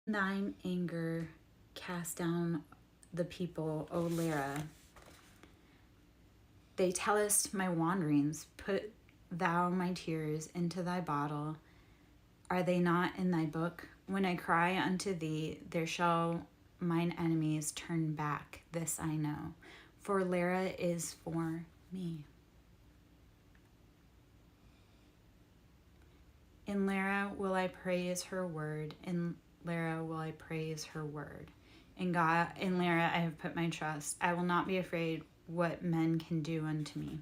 thine anger cast down the people, O Lara. They tellest my wanderings. Put thou my tears into thy bottle. Are they not in thy book? When I cry unto thee, there shall mine enemies turn back. This I know. For Lara is for me. In Lara will I praise her word. In Lara will I praise her word. In God, in Lara I have put my trust. I will not be afraid what men can do unto me.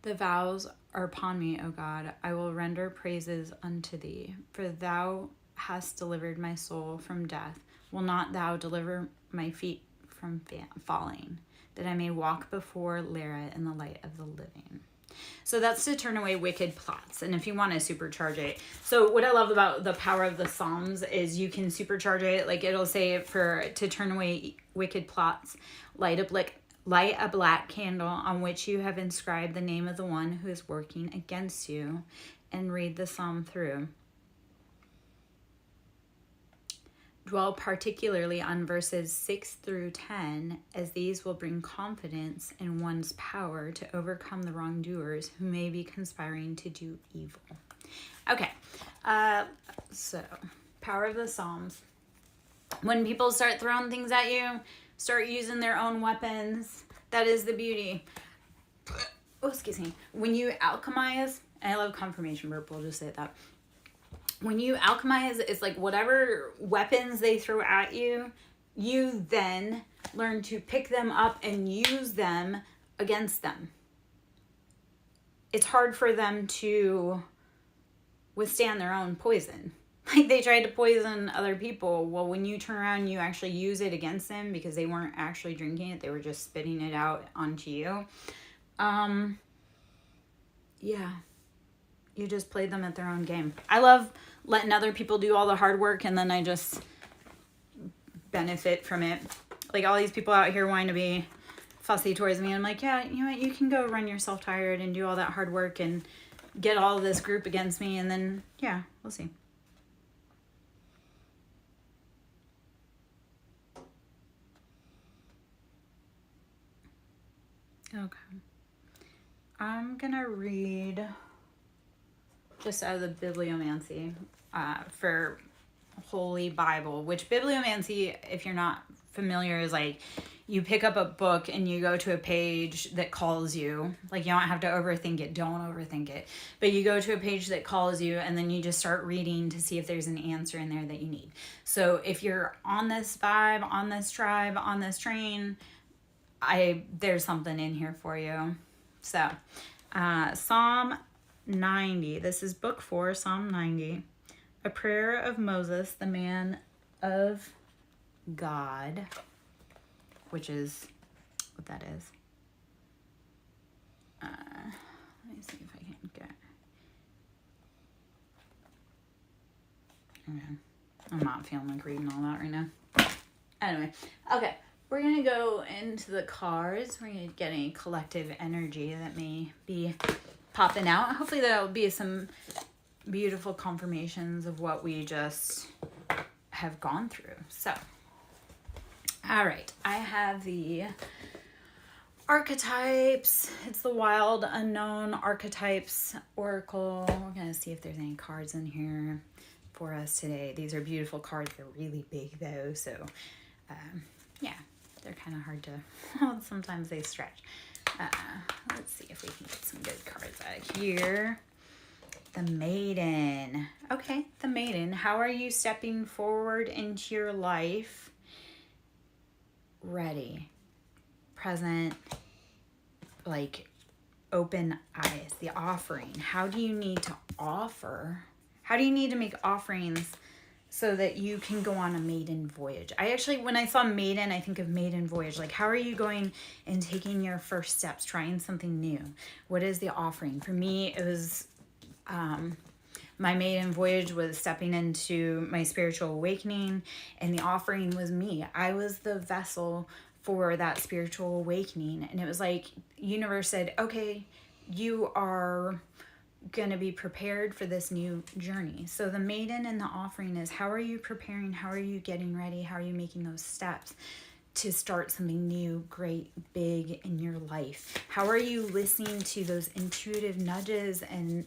The vows are upon me, O God. I will render praises unto thee. For thou hast delivered my soul from death. Will not thou deliver my feet from falling, that I may walk before Lara in the light of the living? So that's to turn away wicked plots. And if you want to supercharge it. So what I love about the power of the Psalms is you can supercharge it. Like it'll say to turn away wicked plots, light a black candle on which you have inscribed the name of the one who is working against you, and read the psalm through. Dwell particularly on verses 6 through 10, as these will bring confidence in one's power to overcome the wrongdoers who may be conspiring to do evil. Okay, so power of the Psalms. When people start throwing things at you, start using their own weapons. That is the beauty. Oh, excuse me. When you alchemize, and I love confirmation burp, we'll just say that. When you alchemize, it's like whatever weapons they throw at you, you then learn to pick them up and use them against them. It's hard for them to withstand their own poison. Like they tried to poison other people. Well, when you turn around, you actually use it against them because they weren't actually drinking it. They were just spitting it out onto you. Yeah. You just played them at their own game. I love letting other people do all the hard work and then I just benefit from it. Like all these people out here wanting to be fussy towards me. I'm like, yeah, you know what? You can go run yourself tired and do all that hard work and get all of this group against me. And then, yeah, we'll see. Okay. I'm going to read just out of the bibliomancy for Holy Bible, which bibliomancy, if you're not familiar, is like you pick up a book and you go to a page that calls you. Like you don't have to overthink it. Don't overthink it. But you go to a page that calls you and then you just start reading to see if there's an answer in there that you need. So if you're on this vibe, on this tribe, on this train, there's something in here for you. So Psalm 90. This is book 4, Psalm 90. A prayer of Moses, the man of God, which is what that is. Let me see if I can get. Okay. I'm not feeling like reading all that right now. Anyway, okay. We're going to go into the cards. We're going to get any collective energy that may be popping out. Hopefully there'll be some beautiful confirmations of what we just have gone through. So, all right. I have the archetypes. It's the Wild Unknown Archetypes Oracle. We're going to see if there's any cards in here for us today. These are beautiful cards. They're really big though. So, yeah. They're kind of hard to, well, sometimes they stretch. Let's see if we can get some good cards out of here. The Maiden. Okay, the Maiden. How are you stepping forward into your life? Ready. Present. Like, open eyes. The offering. How do you need to offer? How do you need to make offerings so that you can go on a maiden voyage? I actually, when I saw maiden, I think of maiden voyage. Like, how are you going and taking your first steps, trying something new? What is the offering? For me, it was, my maiden voyage was stepping into my spiritual awakening, and the offering was me. I was the vessel for that spiritual awakening. And it was like, universe said, okay, you are going to be prepared for this new journey. So the maiden and the offering is, how are you preparing? How are you getting ready? How are you making those steps to start something new, great, big in your life? How are you listening to those intuitive nudges and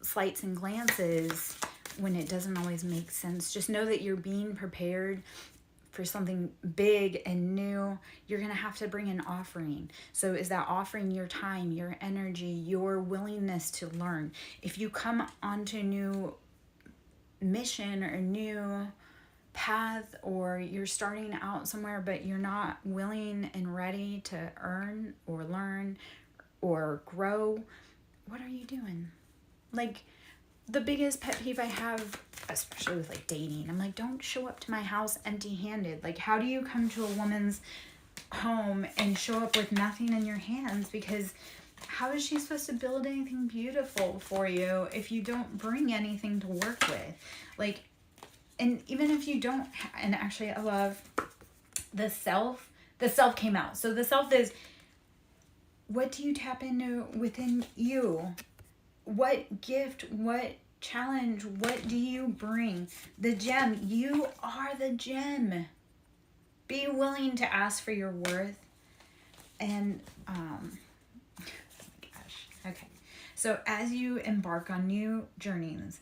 slights and glances when it doesn't always make sense? Just know that you're being prepared for something big and new. You're going to have to bring an offering. So is that offering your time, your energy, your willingness to learn? If you come onto a new mission or a new path, or you're starting out somewhere but you're not willing and ready to earn or learn or grow, what are you doing? Like, the biggest pet peeve I have, especially with like dating, I'm like, don't show up to my house empty-handed. Like, how do you come to a woman's home and show up with nothing in your hands? Because how is she supposed to build anything beautiful for you if you don't bring anything to work with? Like, and even if you don't, and actually I love the self came out. So the self is, what do you tap into within you? What gift, what challenge, what do you bring? The gem, you are the gem. Be willing to ask for your worth. And, oh my gosh, okay. So as you embark on new journeys,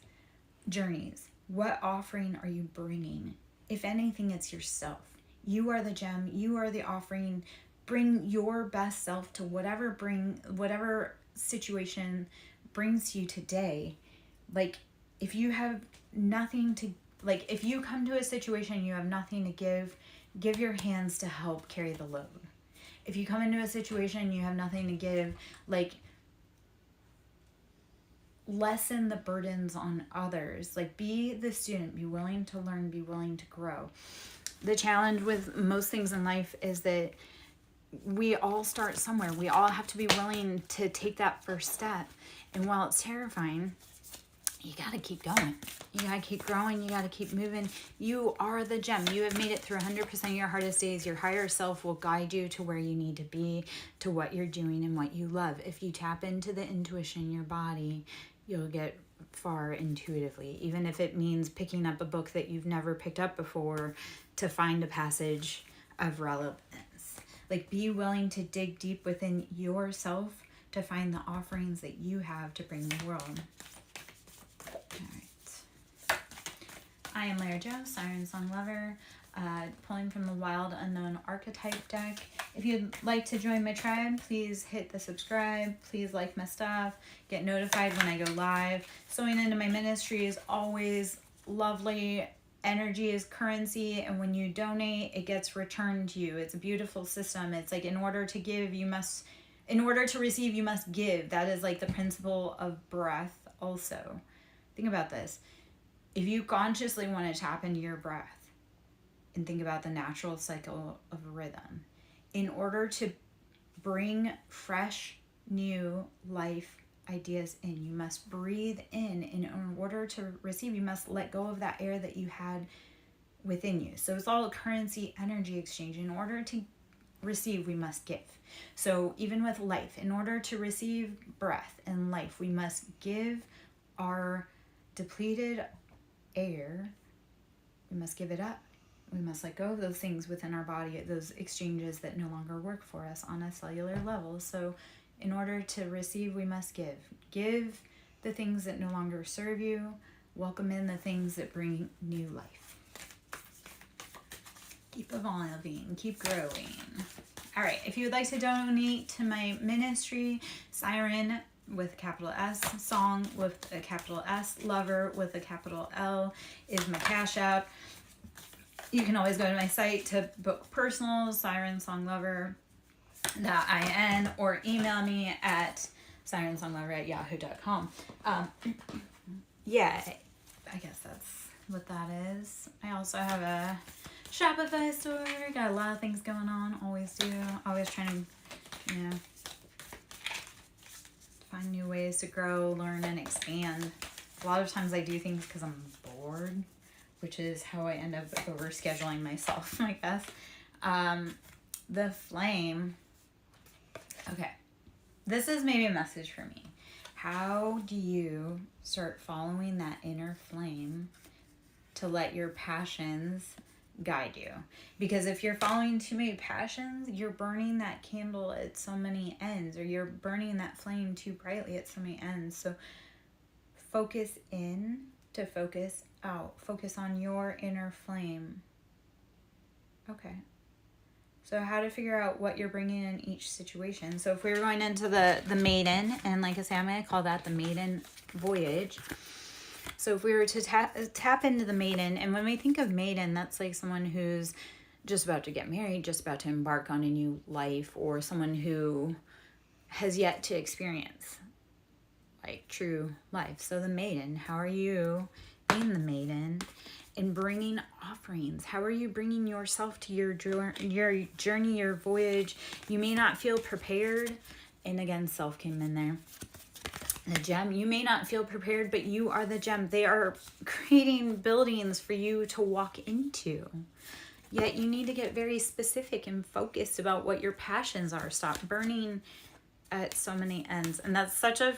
what offering are you bringing? If anything, it's yourself. You are the gem, you are the offering. Bring your best self to whatever situation brings you today. Like, if you have nothing to, like, if you come to a situation you have nothing to give your hands to help carry the load. If you come into a situation you have nothing to give, like, lessen the burdens on others. Like, be the student, be willing to learn, be willing to grow. The challenge with most things in life is that we all start somewhere. We all have to be willing to take that first step. And while it's terrifying, you got to keep going. You got to keep growing. You got to keep moving. You are the gem. You have made it through 100% of your hardest days. Your higher self will guide you to where you need to be, to what you're doing and what you love. If you tap into the intuition in your body, you'll get far intuitively, even if it means picking up a book that you've never picked up before to find a passage of relevance. Like, be willing to dig deep within yourself to find the offerings that you have to bring the world. All right. I am Lara Jo, SirenSong lover, pulling from the Wild Unknown Archetype deck. If you'd like to join my tribe, please hit the subscribe. Please like my stuff. Get notified when I go live. Sewing into my ministry is always lovely. Energy is currency, and when you donate, it gets returned to you. It's a beautiful system. It's like, in order to receive, you must give. That is like the principle of breath also. Think about this. If you consciously want to tap into your breath and think about the natural cycle of rhythm, in order to bring fresh, new life ideas in, you must breathe in. And in order to receive, you must let go of that air that you had within you. So it's all a currency energy exchange. In order to receive, we must give. So even with life, in order to receive breath and life, we must give our depleted air. We must give it up. We must let go of those things within our body, those exchanges that no longer work for us on a cellular level. So in order to receive, we must give. Give the things that no longer serve you. Welcome in the things that bring new life. Keep evolving. Keep growing. All right. If you would like to donate to my ministry, Siren with a capital S, Song with a capital S, Lover with a capital L is my Cash App. You can always go to my site to book personal, SirenSongLover.in, or email me at SirenSongLover@yahoo.com. Yeah, I guess that's what that is. I also have a Shopify store. Got a lot of things going on. Always do. Always trying to, find new ways to grow, learn, and expand. A lot of times I do things because I'm bored, which is how I end up overscheduling myself, I guess. The flame. Okay. This is maybe a message for me. How do you start following that inner flame to let your passions guide you? Because if you're following too many passions, you're burning that candle at so many ends, or you're burning that flame too brightly at so many ends. So focus in to focus out. Focus on your inner flame. Okay. So how to figure out what you're bringing in each situation. So if we were going into the maiden, and like I say, I'm going to call that the maiden voyage. So if we were to tap into the maiden, and when we think of maiden, that's like someone who's just about to get married, just about to embark on a new life, or someone who has yet to experience like true life. So the maiden, how are you being the maiden and bringing offerings? How are you bringing yourself to your journey, your voyage? You may not feel prepared. And again, self came in there. The gem, you may not feel prepared, but you are the gem. They are creating buildings for you to walk into. Yet you need to get very specific and focused about what your passions are. Stop burning at so many ends. And that's such a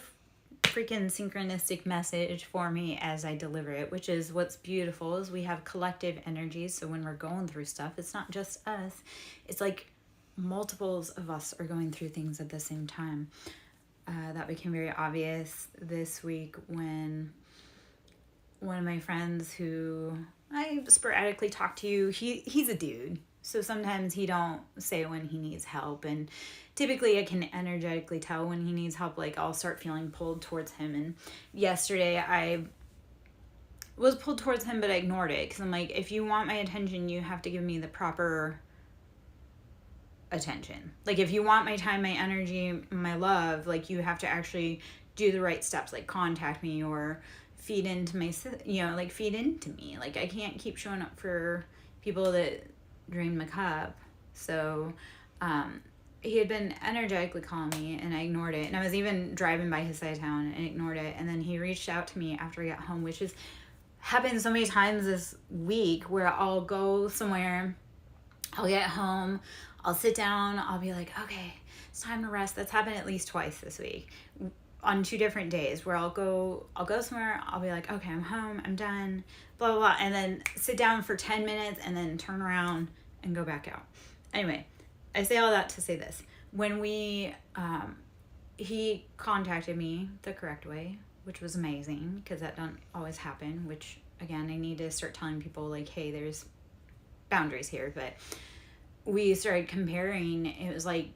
freaking synchronistic message for me as I deliver it, which is what's beautiful is we have collective energies. So when we're going through stuff, it's not just us. It's like multiples of us are going through things at the same time. That became very obvious this week when one of my friends who I sporadically talk to, he's a dude. So sometimes he don't say when he needs help. And typically I can energetically tell when he needs help. Like I'll start feeling pulled towards him. And yesterday I was pulled towards him, but I ignored it. Because I'm like, if you want my attention, you have to give me the proper attention. Like if you want my time, my energy, my love, like you have to actually do the right steps, like contact me or feed into my, like feed into me. Like I can't keep showing up for people that drain my cup. So he had been energetically calling me and I ignored it. And I was even driving by his side of town and ignored it. And then he reached out to me after I got home, which has happened so many times this week where I'll go somewhere, I'll get home, I'll sit down, I'll be like, okay, it's time to rest. That's happened at least twice this week on 2 different days where I'll go somewhere, I'll be like, okay, I'm home, I'm done, blah, blah, blah, and then sit down for 10 minutes and then turn around and go back out. Anyway, I say all that to say this. When he contacted me the correct way, which was amazing because that don't always happen, which again, I need to start telling people like, hey, there's boundaries here, but we started comparing. It was like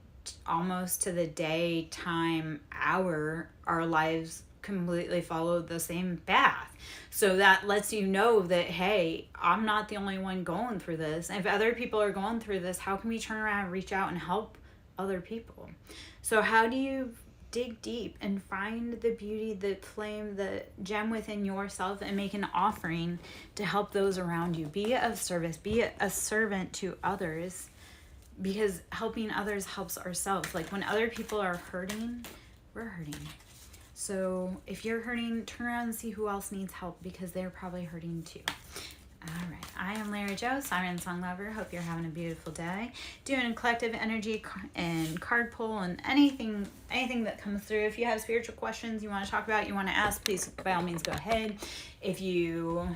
almost to the day, time, hour, our lives completely followed the same path. So that lets you know that, hey, I'm not the only one going through this. If other people are going through this, how can we turn around and reach out and help other people? So how do you dig deep and find the beauty, the flame, the gem within yourself and make an offering to help those around you? Be of service, be a servant to others, because helping others helps ourselves. Like when other people are hurting, we're hurting. So if you're hurting, turn around and see who else needs help because they're probably hurting too. All right. I am Larry Joe, SirenSong lover. Hope you're having a beautiful day. Doing collective energy and card pull and anything that comes through. If you have spiritual questions you want to talk about, you want to ask, please by all means go ahead. If you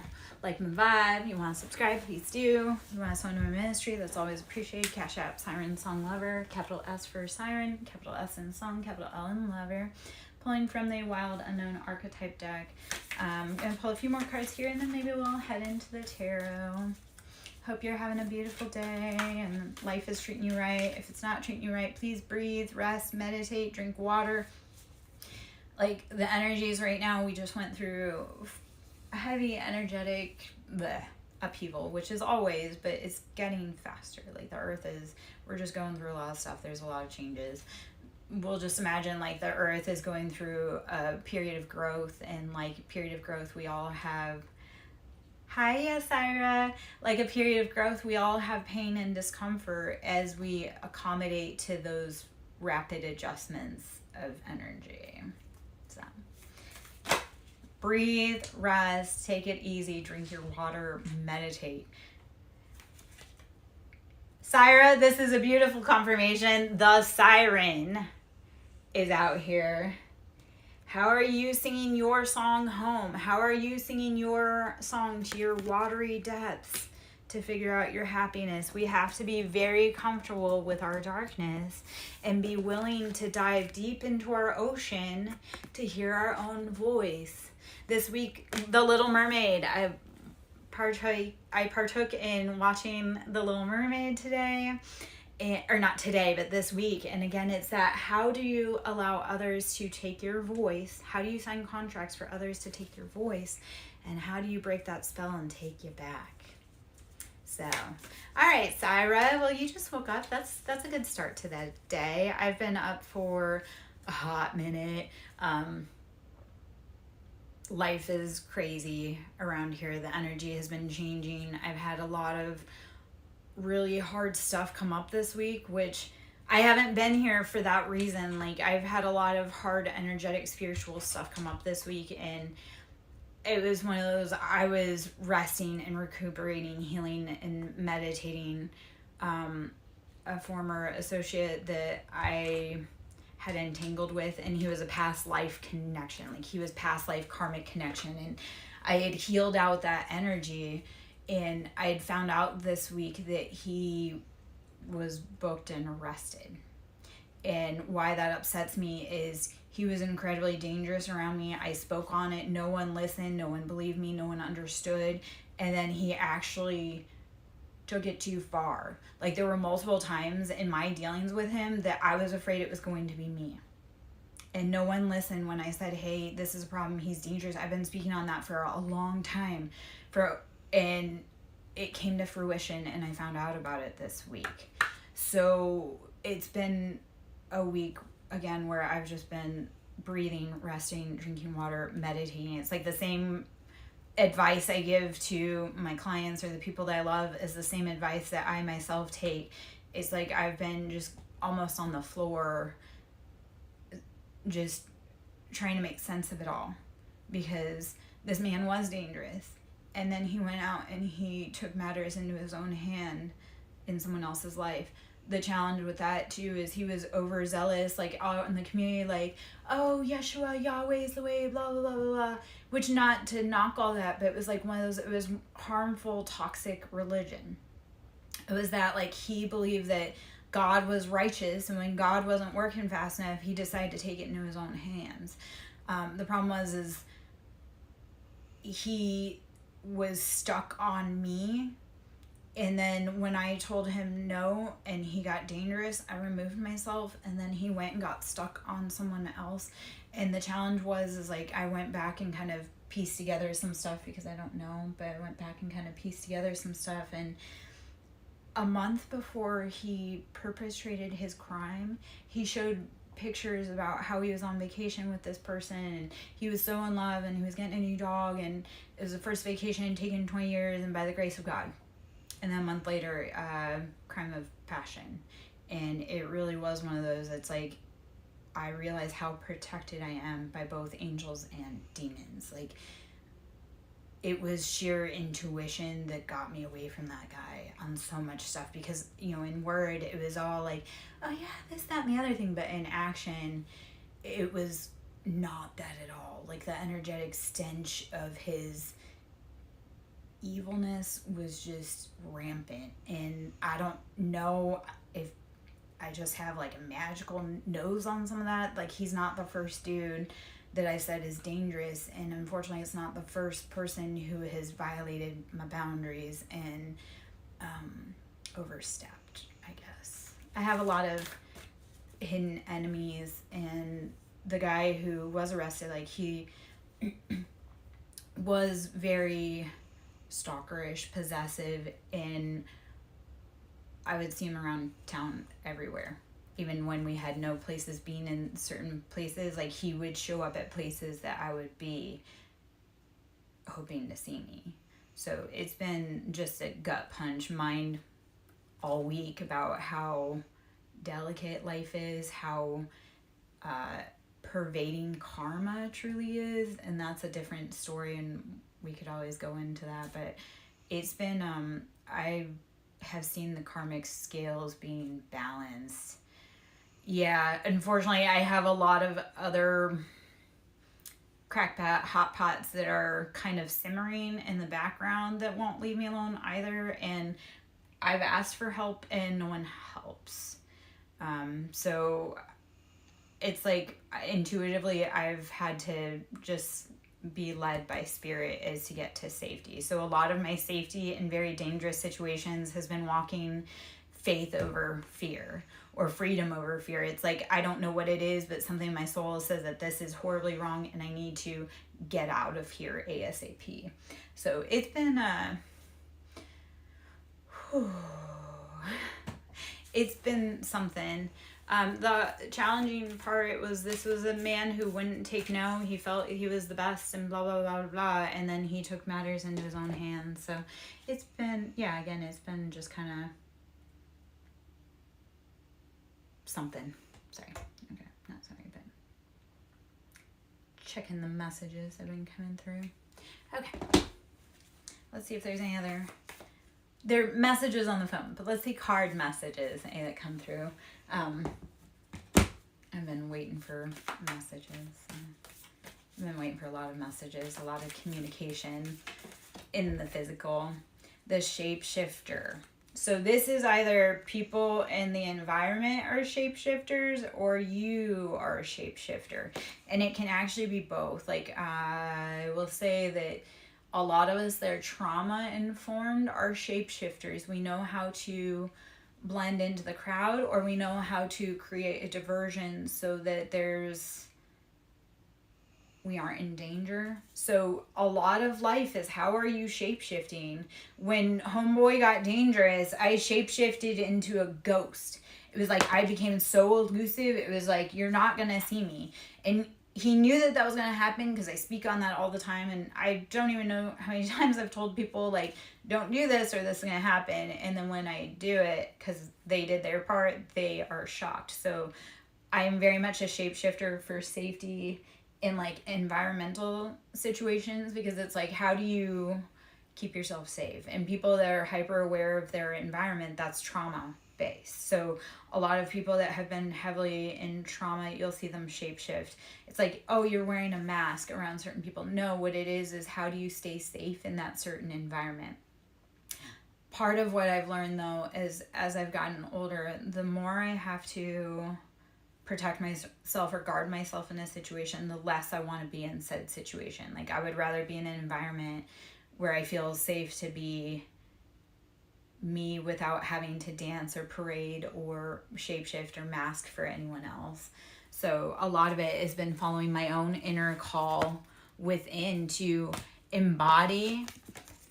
like my vibe, you want to subscribe, please do. You want to sign to my ministry, that's always appreciated. Cash App, SirenSong lover, capital S for Siren, capital S in song, capital L in lover. Pulling from the Wild Unknown Archetype deck. I'm going to pull a few more cards here and then maybe we'll head into the tarot. Hope you're having a beautiful day and life is treating you right. If it's not treating you right, please breathe, rest, meditate, drink water. Like the energies right now, we just went through a heavy energetic upheaval, which is always, but it's getting faster. Like the earth we're just going through a lot of stuff. There's a lot of changes. We'll just imagine like the earth is going through a period of growth, and like period of growth we all have, hi Syra, like a period of growth we all have pain and discomfort as we accommodate to those rapid adjustments of energy. So breathe, rest, take it easy, drink your water, meditate. Syra, this is a beautiful confirmation. The siren is out here. How are you singing your song home? How are you singing your song to your watery depths to figure out your happiness? We have to be very comfortable with our darkness and be willing to dive deep into our ocean to hear our own voice. This week, The Little Mermaid. I partook in watching The Little Mermaid today. Or not today, but this week. And again, it's that, how do you allow others to take your voice? How do you sign contracts for others to take your voice? And how do you break that spell and take you back? So, all right, Syra, well, you just woke up. That's a good start to that day. I've been up for a hot minute. Life is crazy around here. The energy has been changing. I've had a lot of really hard stuff come up this week, which I haven't been here for that reason. Like, I've had a lot of hard, energetic, spiritual stuff come up this week, and it was one of those, I was resting and recuperating, healing and meditating. A former associate that I had entangled with, and he was a past life connection. Like, he was past life karmic connection, and I had healed out that energy. And I had found out this week that he was booked and arrested. And why that upsets me is he was incredibly dangerous around me. I spoke on it. No one listened. No one believed me. No one understood. And then he actually took it too far. Like, there were multiple times in my dealings with him that I was afraid it was going to be me. And no one listened when I said, hey, this is a problem. He's dangerous. I've been speaking on that for a long time. And it came to fruition, and I found out about it this week. So it's been a week, again, where I've just been breathing, resting, drinking water, meditating. It's like the same advice I give to my clients or the people that I love is the same advice that I myself take. It's like I've been just almost on the floor, just trying to make sense of it all, because this man was dangerous. And then he went out and he took matters into his own hand in someone else's life. The challenge with that too is he was overzealous, like out in the community, like, oh, Yeshua, Yahweh is the way, blah, blah, blah, blah, blah. Which, not to knock all that, but it was like one of those, it was harmful, toxic religion. It was that, like, he believed that God was righteous, and when God wasn't working fast enough, he decided to take it into his own hands. The problem is he was stuck on me, and then when I told him no and he got dangerous, I removed myself, and then he went and got stuck on someone else. And the challenge is like, I went back and kind of pieced together some stuff, because I don't know, but I went back and kind of pieced together some stuff. And a month before he perpetrated his crime, he showed pictures about how he was on vacation with this person, and he was so in love, and he was getting a new dog, and it was the first vacation taken in 20 years, and by the grace of God. And then a month later, crime of passion. And it really was one of those, it's like, I realize how protected I am by both angels and demons. Like, it was sheer intuition that got me away from that guy on so much stuff, because, you know, in word, it was all like, oh yeah, this, that, and the other thing, but in action, it was not that at all. Like, the energetic stench of his evilness was just rampant, and I don't know if I just have like a magical nose on some of that. Like, he's not the first dude that I said is dangerous, and unfortunately it's not the first person who has violated my boundaries and overstepped, I guess. I have a lot of hidden enemies, and the guy who was arrested, like, he was very stalkerish, possessive, and I would see him around town everywhere. Even when we had no places being in certain places, like, he would show up at places that I would be hoping to see me. So it's been just a gut punch mind all week about how delicate life is, how pervading karma truly is, and that's a different story, and we could always go into that. But it's been I have seen the karmic scales being balanced. Yeah, unfortunately I have a lot of other crackpot hot pots that are kind of simmering in the background that won't leave me alone either. And I've asked for help and no one helps. So it's like intuitively I've had to just be led by spirit as to get to safety. So a lot of my safety in very dangerous situations has been walking faith over fear or freedom over fear. It's like, I don't know what it is, but something in my soul says that this is horribly wrong and I need to get out of here ASAP. So it's been it's been something. The challenging part was this was a man who wouldn't take no. He felt he was the best and blah, blah, blah, blah. And then he took matters into his own hands. So it's been, again, it's been just kind of something. Sorry. Okay, not sorry, but checking the messages that have been coming through. Okay. Let's see if there's any other... There are messages on the phone, but let's see card messages that come through. I've been waiting for messages. I've been waiting for a lot of messages, a lot of communication in the physical. The shapeshifter. So this is either people in the environment are shapeshifters or you are a shapeshifter. And it can actually be both. Like, I will say that a lot of us that are trauma informed are shapeshifters. We know how to blend into the crowd, or we know how to create a diversion so that we aren't in danger. So a lot of life is, how are you shapeshifting? When homeboy got dangerous, I shapeshifted into a ghost. It was like I became so elusive. It was like, you're not gonna see me. And he knew that was going to happen because I speak on that all the time. And I don't even know how many times I've told people, like, don't do this or this is going to happen. And then when I do it, because they did their part, they are shocked. So I am very much a shapeshifter for safety in, like, environmental situations, because it's like, how do you keep yourself safe? And people that are hyper aware of their environment, that's trauma based. So a lot of people that have been heavily in trauma, you'll see them shapeshift. It's like, oh, you're wearing a mask around certain people. No, what it is how do you stay safe in that certain environment? Part of what I've learned, though, is as I've gotten older, the more I have to protect myself or guard myself in a situation, the less I want to be in said situation. Like, I would rather be in an environment where I feel safe to be me without having to dance or parade or shapeshift or mask for anyone else. So a lot of it has been following my own inner call within to embody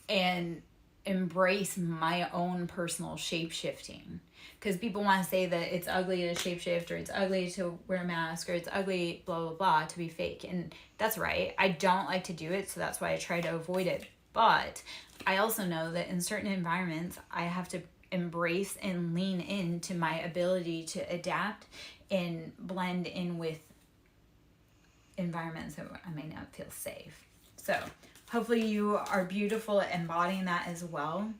and embrace my own personal shapeshifting. Because people want to say that it's ugly to shapeshift, or it's ugly to wear a mask, or it's ugly blah blah blah to be fake. And that's right, I don't like to do it, so that's why I try to avoid it. But I also know that in certain environments, I have to embrace and lean into my ability to adapt and blend in with environments that I may not feel safe. So hopefully you are beautiful at embodying that as well.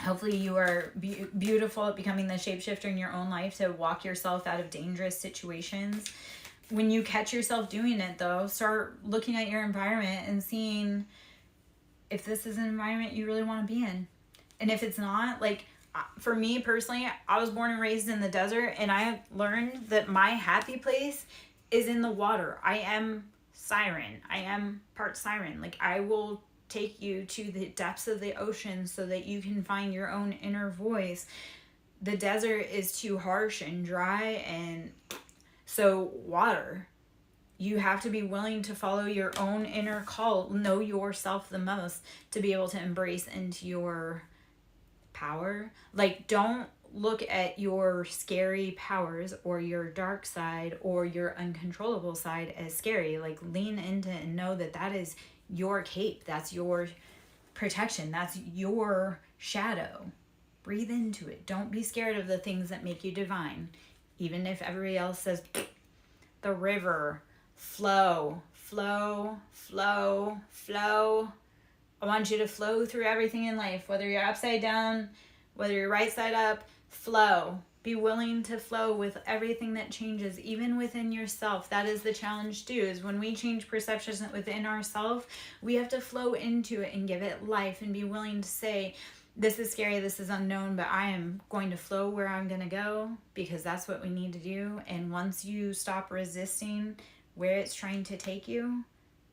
Hopefully you are beautiful at becoming the shapeshifter in your own life to walk yourself out of dangerous situations. When you catch yourself doing it, though, start looking at your environment and seeing if this is an environment you really want to be in. And if it's not, like, for me personally, I was born and raised in the desert, and I have learned that my happy place is in the water. I am siren. I am part siren. Like, I will take you to the depths of the ocean so that you can find your own inner voice. The desert is too harsh and dry, and so water. You have to be willing to follow your own inner call, know yourself the most to be able to embrace into your power. Like, don't look at your scary powers or your dark side or your uncontrollable side as scary. Like, lean into it and know that that is your cape. That's your protection. That's your shadow. Breathe into it. Don't be scared of the things that make you divine. Even if everybody else says, the river, flow, flow, flow, flow. I want you to flow through everything in life, whether you're upside down, whether you're right side up, flow. Be willing to flow with everything that changes, even within yourself. That is the challenge too, is when we change perceptions within ourselves, we have to flow into it and give it life and be willing to say, this is scary, this is unknown, but I am going to flow where I'm going to go, because that's what we need to do. And once you stop resisting where it's trying to take you,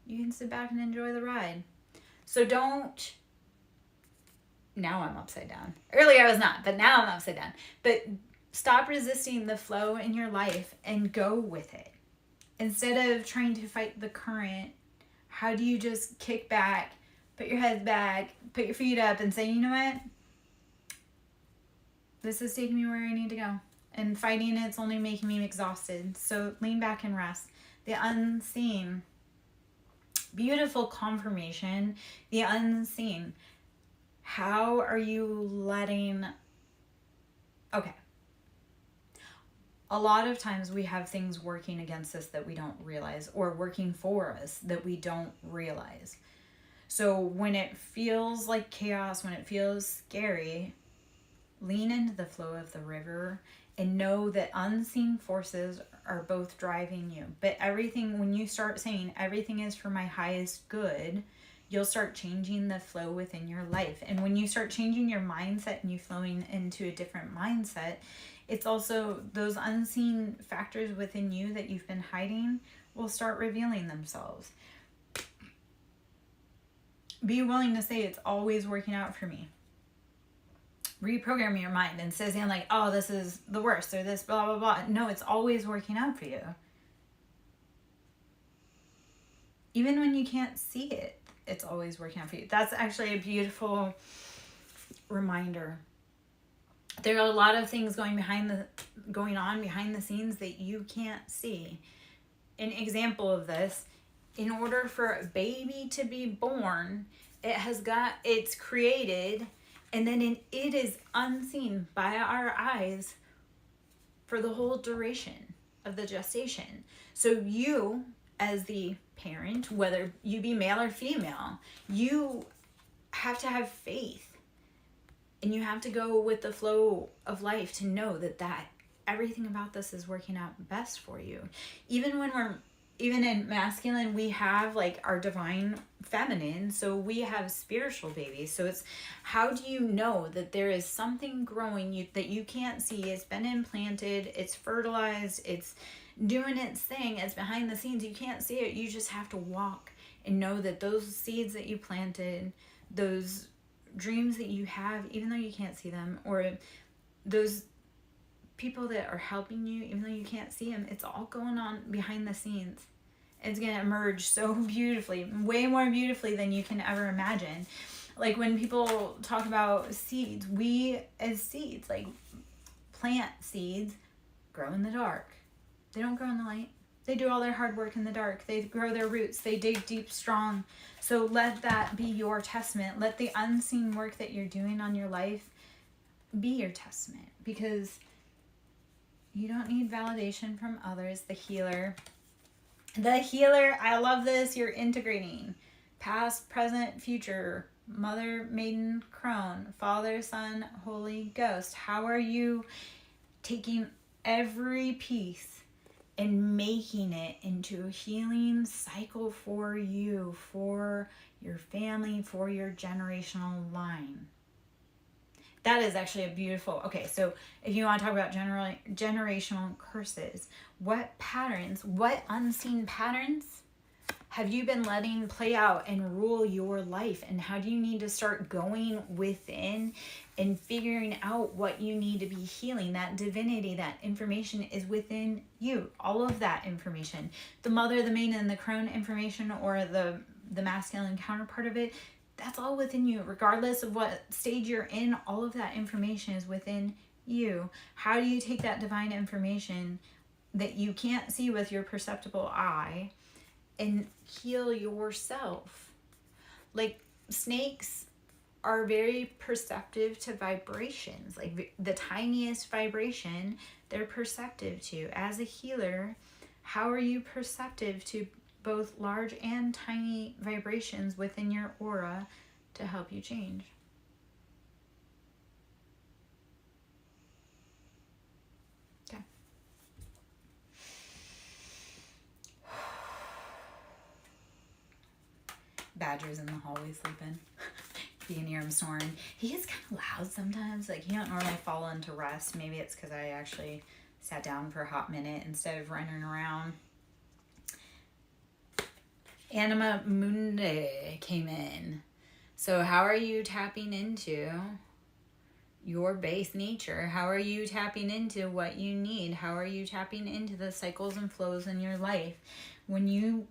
you can sit back and enjoy the ride. So don't, now I'm upside down. Earlier I was not, but now I'm upside down. But stop resisting the flow in your life and go with it. Instead of trying to fight the current, how do you just kick back, put your head back, put your feet up and say, you know what? This is taking me where I need to go. And fighting it's only making me exhausted. So lean back and rest. The unseen. Beautiful confirmation. The unseen. How are you letting... Okay. A lot of times we have things working against us that we don't realize, or working for us that we don't realize. So when it feels like chaos, when it feels scary, lean into the flow of the river and know that unseen forces are both driving you. But everything, when you start saying everything is for my highest good, you'll start changing the flow within your life. And when you start changing your mindset and you flowing into a different mindset, it's also those unseen factors within you that you've been hiding will start revealing themselves. Be willing to say it's always working out for me. Reprogram your mind instead of saying like, oh, this is the worst or this blah, blah, blah. No, it's always working out for you. Even when you can't see it, it's always working out for you. That's actually a beautiful reminder. There are a lot of things going on behind the scenes that you can't see. An example of this, in order for a baby to be born, it's created, and then it is unseen by our eyes for the whole duration of the gestation. So you, as the parent, whether you be male or female, you have to have faith. And you have to go with the flow of life to know that everything about this is working out best for you. Even in masculine, we have like our divine feminine, so we have spiritual babies. So it's, how do you know that there is something growing that you can't see? It's been implanted, it's fertilized, it's doing its thing, it's behind the scenes. You can't see it. You just have to walk and know that those seeds that you planted, those dreams that you have, even though you can't see them, or those people that are helping you, even though you can't see them, it's all going on behind the scenes. It's going to emerge so beautifully, way more beautifully than you can ever imagine. Like when people talk about seeds, we as seeds, like plant seeds, grow in the dark. They don't grow in the light. They do all their hard work in the dark. They grow their roots. They dig deep, strong. So let that be your testament. Let the unseen work that you're doing on your life be your testament, because you don't need validation from others. The healer, I love this. You're integrating past, present, future, Mother, Maiden, Crone, Father, Son, Holy Ghost. How are you taking every piece and making it into a healing cycle for you, for your family, for your generational line? That is actually a beautiful... Okay, so if you want to talk about generational curses, what patterns, what unseen patterns have you been letting play out and rule your life? And how do you need to start going within and figuring out what you need to be healing? That divinity, that information is within you. All of that information. The Mother, the Maiden, and the Crone information, or the masculine counterpart of it, that's all within you. Regardless of what stage you're in, all of that information is within you. How do you take that divine information that you can't see with your perceptible eye and heal yourself? Like snakes are very perceptive to vibrations. Like the tiniest vibration, they're perceptive to. As a healer, how are you perceptive to both large and tiny vibrations within your aura to help you change? Badger's in the hallway sleeping. You can hear him snoring. He gets kind of loud sometimes. Like, he don't normally fall into rest. Maybe it's because I actually sat down for a hot minute instead of running around. Anima Mundi came in. So how are you tapping into your base nature? How are you tapping into what you need? How are you tapping into the cycles and flows in your life? When you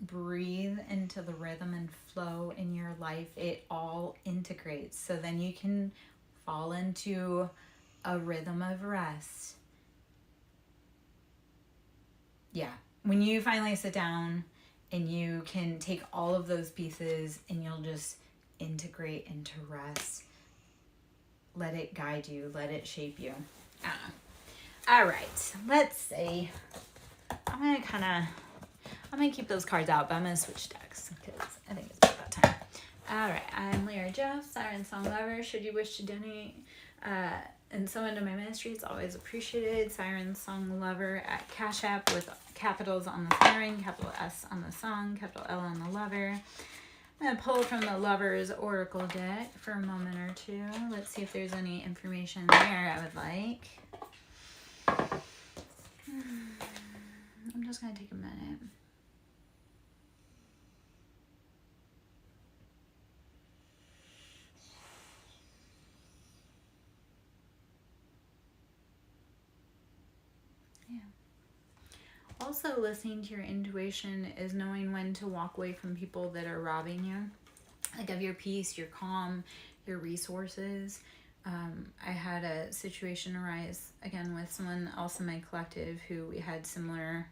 breathe into the rhythm and flow in your life, it all integrates. So then you can fall into a rhythm of rest. Yeah. When you finally sit down and you can take all of those pieces and you'll just integrate into rest. Let it guide you. Let it shape you. All right. Let's see. I'm going to keep those cards out, but I'm going to switch decks because I think it's about that time. All right. I'm Lyra Joe, SirenSong lover. Should you wish to donate and so into my ministry, it's always appreciated. SirenSong lover at Cash App with capitals on the siren, capital S on the song, capital L on the lover. I'm going to pull from the Lover's Oracle deck for a moment or two. Let's see if there's any information there I would like. I'm just going to take a minute. Yeah. Also, listening to your intuition is knowing when to walk away from people that are robbing you, like of your peace, your calm, your resources. I had a situation arise again with someone else in my collective who we had similar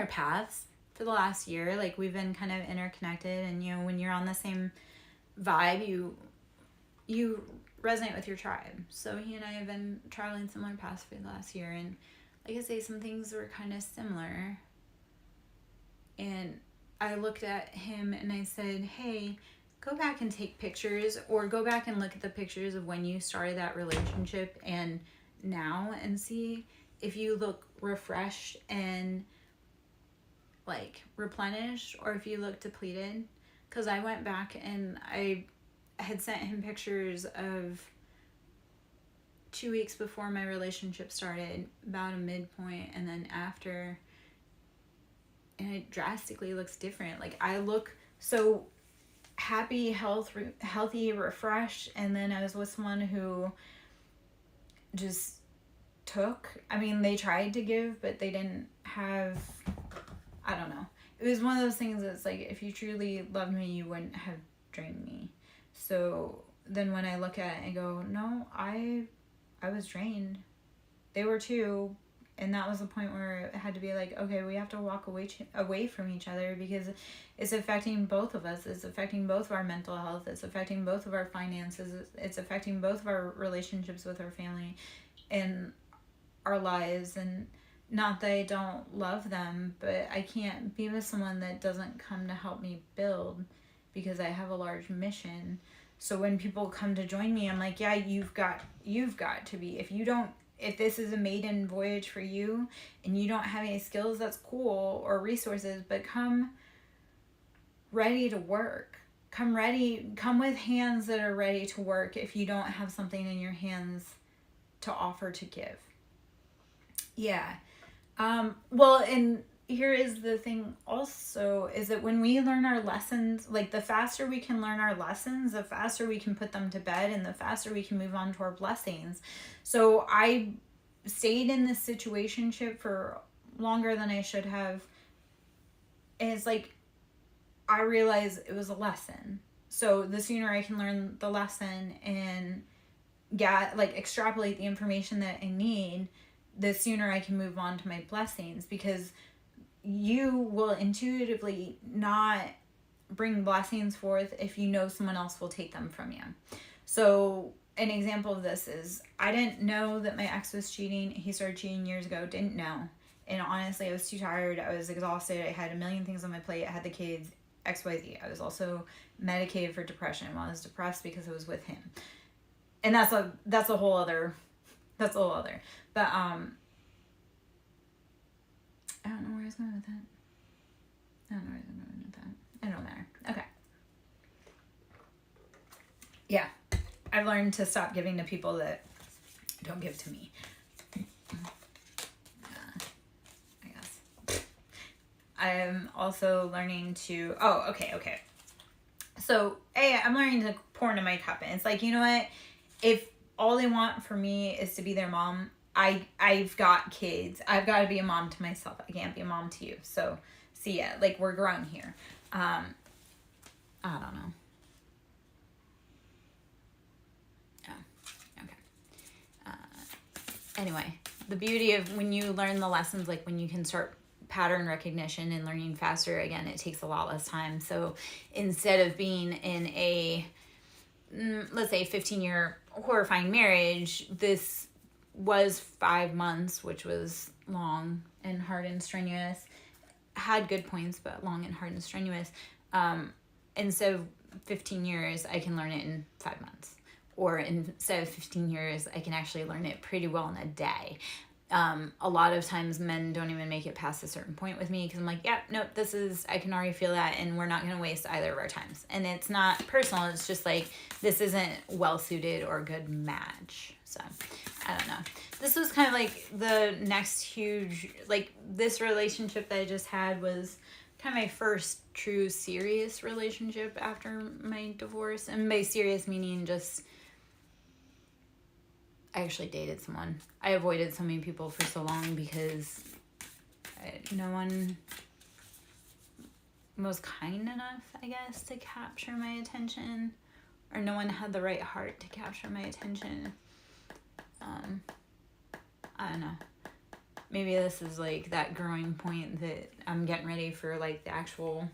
paths for the last year. Like, we've been kind of interconnected, and you know, when you're on the same vibe, you resonate with your tribe. So he and I have been traveling similar paths for the last year, and like I say, some things were kind of similar. And I looked at him and I said, hey, go back and take pictures, or go back and look at the pictures of when you started that relationship and now, and see if you look refreshed and like replenished, or if you look depleted. Because I went back and I had sent him pictures of 2 weeks before my relationship started, about a midpoint, and then after, and it drastically looks different. Like, I look so happy, healthy, refreshed, and then I was with someone who just took. I mean, they tried to give, but they didn't have, I don't know. It was one of those things that's like, if you truly loved me, you wouldn't have drained me. So then when I look at it and go, no, I was drained. They were too. And that was the point where it had to be like, okay, we have to walk away from each other, because it's affecting both of us. It's affecting both of our mental health. It's affecting both of our finances. It's affecting both of our relationships with our family and our lives. And not that I don't love them, but I can't be with someone that doesn't come to help me build, because I have a large mission. So when people come to join me, I'm like, yeah, you've got to be. If this is a maiden voyage for you and you don't have any skills, that's cool, or resources, but come ready to work. Come with hands that are ready to work if you don't have something in your hands to offer to give. Yeah. Well, and here is the thing also, is that when we learn our lessons, like, the faster we can learn our lessons, the faster we can put them to bed, and the faster we can move on to our blessings. So I stayed in this situationship for longer than I should have. And it's like, I realized it was a lesson. So the sooner I can learn the lesson and extrapolate the information that I need, the sooner I can move on to my blessings, because you will intuitively not bring blessings forth if you know someone else will take them from you. So an example of this is, I didn't know that my ex was cheating. He started cheating years ago. Didn't know. And honestly, I was too tired. I was exhausted. I had a million things on my plate. I had the kids, XYZ. I was also medicated for depression. Well, I was depressed because I was with him. And that's a whole other. But I don't know where I was going with that. It don't matter. Okay. I've learned to stop giving to people that don't give to me. I guess. I'm also learning to, okay. So, I'm learning to pour into my cup. And it's like, you know what? If all they want for me is to be their mom, I've got kids. I've got to be a mom to myself. I can't be a mom to you. So, see ya. Like, we're grown here. I don't know. Oh, okay. Anyway, the beauty of when you learn the lessons, like when you can start pattern recognition and learning faster, again, it takes a lot less time. So instead of being in a, let's say, 15-year horrifying marriage, this was 5 months, which was long and hard and strenuous. Had good points, but long and hard and strenuous. Instead of 15 years, I can learn it in 5 months. Or instead of 15 years, I can actually learn it pretty well in a day. A lot of times men don't even make it past a certain point with me because I'm like, yeah, nope, I can already feel that, and we're not going to waste either of our times. And it's not personal. It's just like, this isn't well-suited or a good match. So, I don't know. This was kind of like the next huge, like this relationship that I just had was kind of my first true serious relationship after my divorce. And by serious meaning just, I actually dated someone. I avoided so many people for so long because no one was kind enough, I guess, to capture my attention. Or no one had the right heart to capture my attention. I don't know. Maybe this is like that growing point that I'm getting ready for, like the actual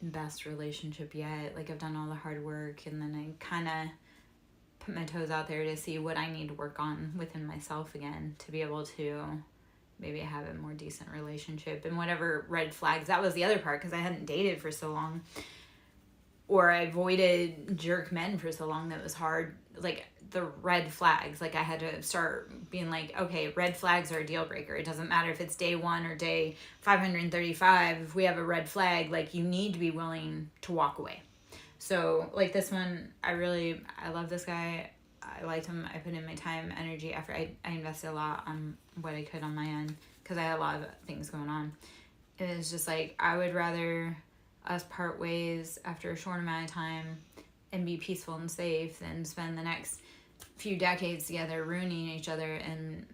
best relationship yet. Like I've done all the hard work, and then I kind of put my toes out there to see what I need to work on within myself again to be able to maybe have a more decent relationship. And whatever red flags, that was the other part, because I hadn't dated for so long, or I avoided jerk men for so long that it was hard. Like the red flags, like I had to start being like, okay, red flags are a deal breaker. It doesn't matter if it's day 1 or day 535. If we have a red flag, like you need to be willing to walk away. So like this one, I love this guy. I liked him. I put in my time, energy, effort. I invested a lot on what I could on my end because I had a lot of things going on. It was just like, I would rather us part ways after a short amount of time and be peaceful and safe than spend the next few decades together ruining each other and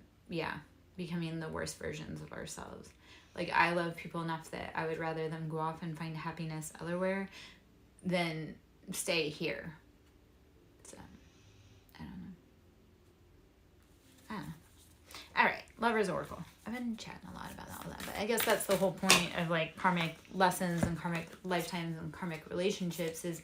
becoming the worst versions of ourselves. Like I love people enough that I would rather them go off and find happiness elsewhere than stay here. So I don't know. All right, Lover's Oracle. I've been chatting a lot about all that, but I guess that's the whole point of like karmic lessons and karmic lifetimes and karmic relationships is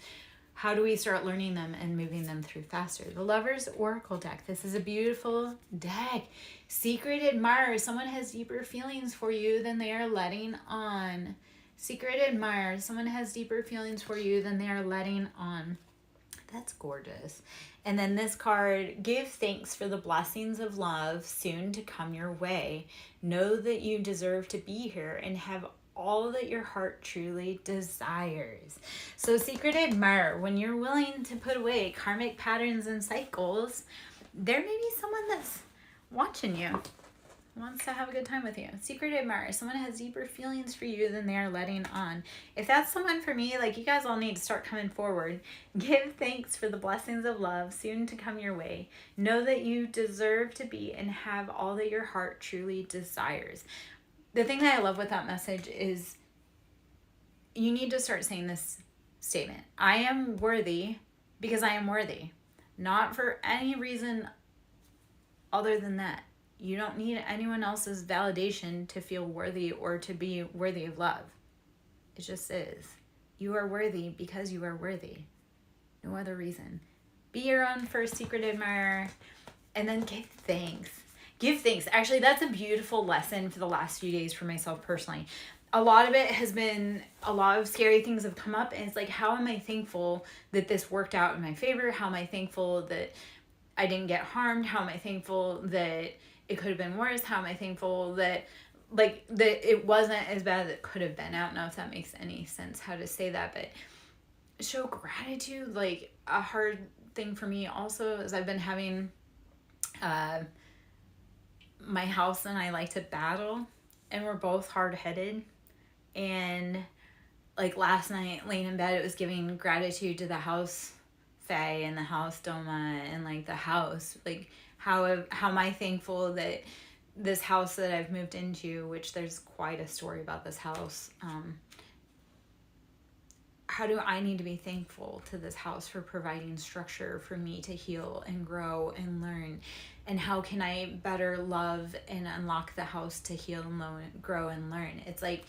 how do we start learning them and moving them through faster? The Lover's Oracle deck. This is a beautiful deck. Secret admirer. Someone has deeper feelings for you than they are letting on. Secret admirer. Someone has deeper feelings for you than they are letting on. That's gorgeous. And then this card, give thanks for the blessings of love soon to come your way. Know that you deserve to be here and have all that your heart truly desires. So secret admirer, when you're willing to put away karmic patterns and cycles, there may be someone that's watching you, wants to have a good time with you. Secret admirer, someone has deeper feelings for you than they are letting on. If that's someone for me, like you guys all need to start coming forward. Give thanks for the blessings of love soon to come your way. Know that you deserve to be and have all that your heart truly desires. The thing that I love with that message is you need to start saying this statement. I am worthy because I am worthy. Not for any reason other than that. You don't need anyone else's validation to feel worthy or to be worthy of love. It just is. You are worthy because you are worthy. No other reason. Be your own first secret admirer and then give thanks. Give thanks. Actually, that's a beautiful lesson for the last few days for myself personally. A lot of it has been, a lot of scary things have come up, and it's like, how am I thankful that this worked out in my favor? How am I thankful that I didn't get harmed? How am I thankful that it could have been worse? How am I thankful that it wasn't as bad as it could have been? I don't know if that makes any sense how to say that, but show gratitude. Like a hard thing for me also is I've been having my house and I like to battle, and we're both hard-headed. And like last night laying in bed, it was giving gratitude to the house Faye and the house Doma and like the house, like how am I thankful that this house that I've moved into, which there's quite a story about this house, how do I need to be thankful to this house for providing structure for me to heal and grow and learn? And how can I better love and unlock the house to heal and grow and learn? It's like,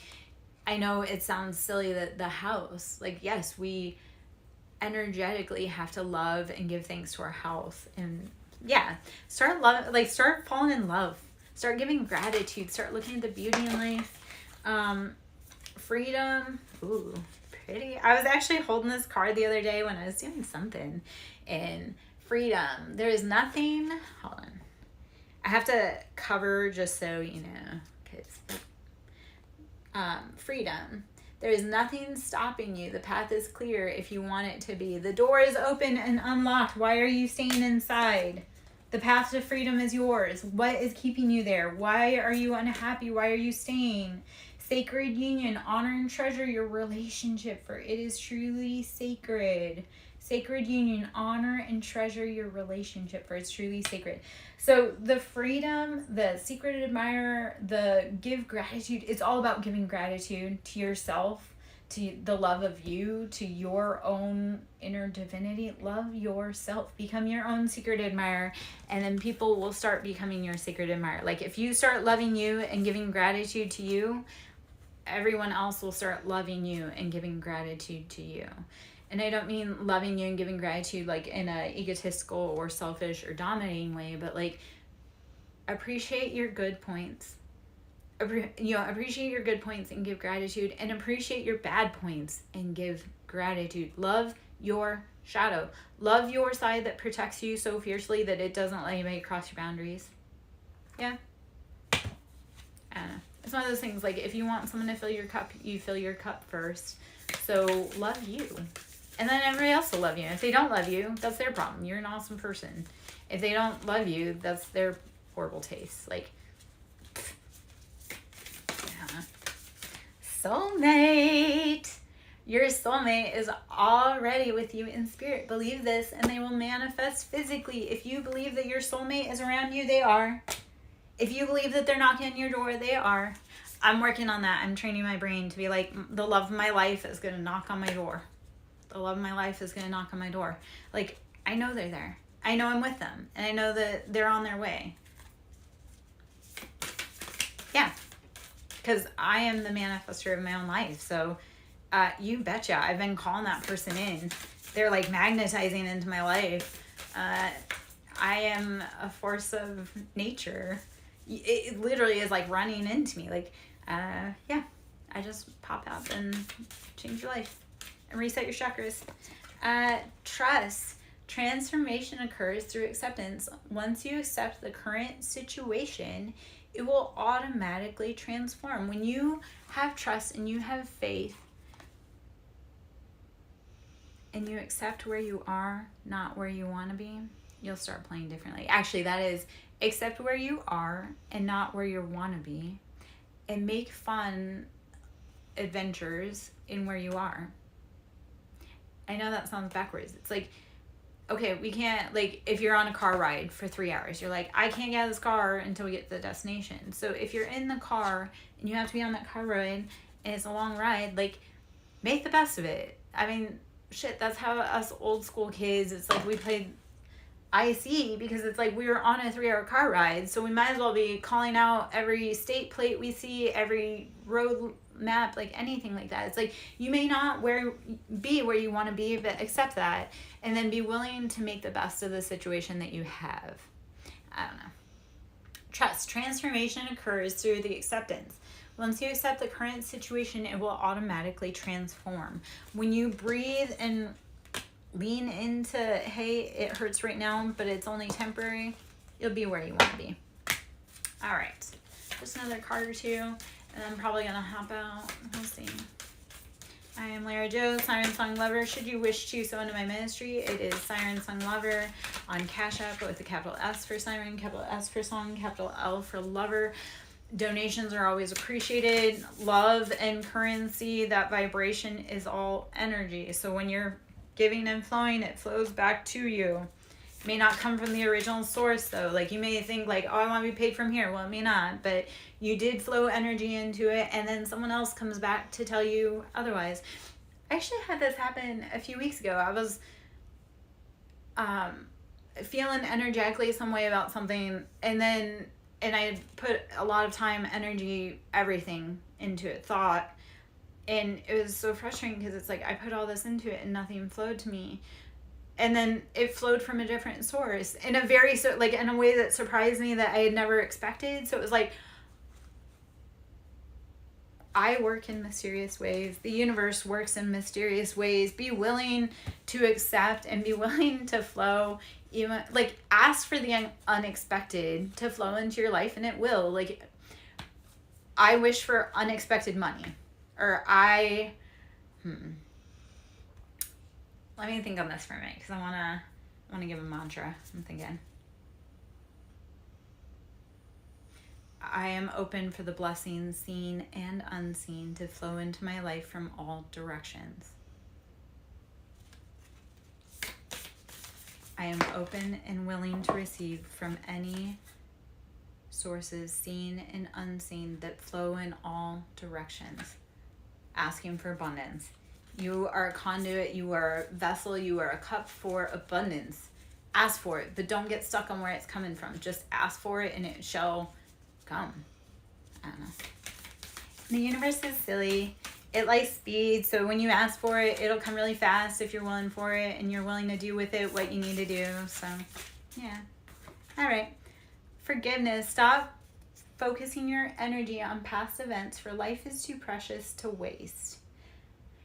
I know it sounds silly that the house, like, yes, we energetically have to love and give thanks to our house. And yeah, start falling in love. Start giving gratitude. Start looking at the beauty in life. Freedom. Ooh, pretty. I was actually holding this card the other day when I was doing something. And freedom. There is nothing. Hold on. I have to cover just so you know. Because freedom. There is nothing stopping you. The path is clear if you want it to be. The door is open and unlocked. Why are you staying inside? The path to freedom is yours. What is keeping you there? Why are you unhappy? Why are you staying? Sacred union. Honor and treasure your relationship, for it is truly sacred. Sacred union. Honor and treasure your relationship, for it's truly sacred. So the freedom, the secret admirer, the give gratitude, it's all about giving gratitude to yourself, to the love of you, to your own inner divinity. Love yourself. Become your own secret admirer, and then people will start becoming your secret admirer. Like if you start loving you and giving gratitude to you, everyone else will start loving you and giving gratitude to you. And I don't mean loving you and giving gratitude like in a egotistical or selfish or dominating way, but like appreciate your good points. Appreciate your good points and give gratitude, and appreciate your bad points and give gratitude. Love your shadow. Love your side that protects you so fiercely that it doesn't let anybody cross your boundaries. Yeah. I don't know. It's one of those things, like if you want someone to fill your cup, you fill your cup first. So love you. And then everybody else will love you. If they don't love you, that's their problem. You're an awesome person. If they don't love you, that's their horrible taste. Like, yeah. Soulmate. Your soulmate is already with you in spirit. Believe this, and they will manifest physically. If you believe that your soulmate is around you, they are. If you believe that they're knocking on your door, they are. I'm working on that. I'm training my brain to be like, the love of my life is going to knock on my door. The love of my life is going to knock on my door. Like, I know they're there. I know I'm with them. And I know that they're on their way. Yeah. Because I am the manifester of my own life. So, you betcha. I've been calling that person in. They're like magnetizing into my life. I am a force of nature. It literally is like running into me. Like, yeah. I just pop out and change your life. And reset your chakras. Trust. Transformation occurs through acceptance. Once you accept the current situation, it will automatically transform. When you have trust and you have faith and you accept where you are, not where you want to be, you'll start playing differently. Actually, that is, accept where you are and not where you want to be, and make fun adventures in where you are. I know that sounds backwards. It's like, okay, we can't, like, if you're on a car ride for 3 hours, you're like, I can't get out of this car until we get to the destination. So if you're in the car and you have to be on that car ride and it's a long ride, like, make the best of it. I mean, shit, that's how us old school kids, it's like we played IC because it's like we were on a 3-hour car ride, so we might as well be calling out every state plate we see, every road map, like anything like that. It's like you may not be where you want to be, but accept that, and then be willing to make the best of the situation that you have. I don't know. Trust. Transformation occurs through the acceptance. Once you accept the current situation, it will automatically transform. When you breathe and lean into, hey, it hurts right now, but it's only temporary, you'll be where you want to be. All right. Just another card or two, and I'm probably going to hop out. We'll see. I am Lara Joe, SirenSong Lover. Should you wish to sow into my ministry, it is SirenSong Lover on Cash App with a capital S for Siren, capital S for Song, capital L for Lover. Donations are always appreciated. Love and currency, that vibration is all energy. So when you're giving and flowing, it flows back to you. It may not come from the original source though. Like you may think like, oh, I want to be paid from here. Well, it may not, but you did flow energy into it, and then someone else comes back to tell you otherwise. I actually had this happen a few weeks ago. I was feeling energetically some way about something, and I had put a lot of time, energy, everything into it, thought, and it was so frustrating because it's like I put all this into it and nothing flowed to me. And then it flowed from a different source in a very, in a way that surprised me that I had never expected. So it was like, I work in mysterious ways. The universe works in mysterious ways. Be willing to accept and be willing to flow. Even like ask for the unexpected to flow into your life, and it will. Like I wish for unexpected money, or let me think on this for a minute, because I wanna give a mantra. I'm thinking. I am open for the blessings seen and unseen to flow into my life from all directions. I am open and willing to receive from any sources seen and unseen that flow in all directions. Asking for abundance. You are a conduit, you are a vessel, you are a cup for abundance. Ask for it, but don't get stuck on where it's coming from. Just ask for it and it shall come. I don't know. The universe is silly. It likes speed, so when you ask for it, it'll come really fast if you're willing for it and you're willing to do with it what you need to do. So, yeah. All right. Forgiveness. Stop focusing your energy on past events, for life is too precious to waste.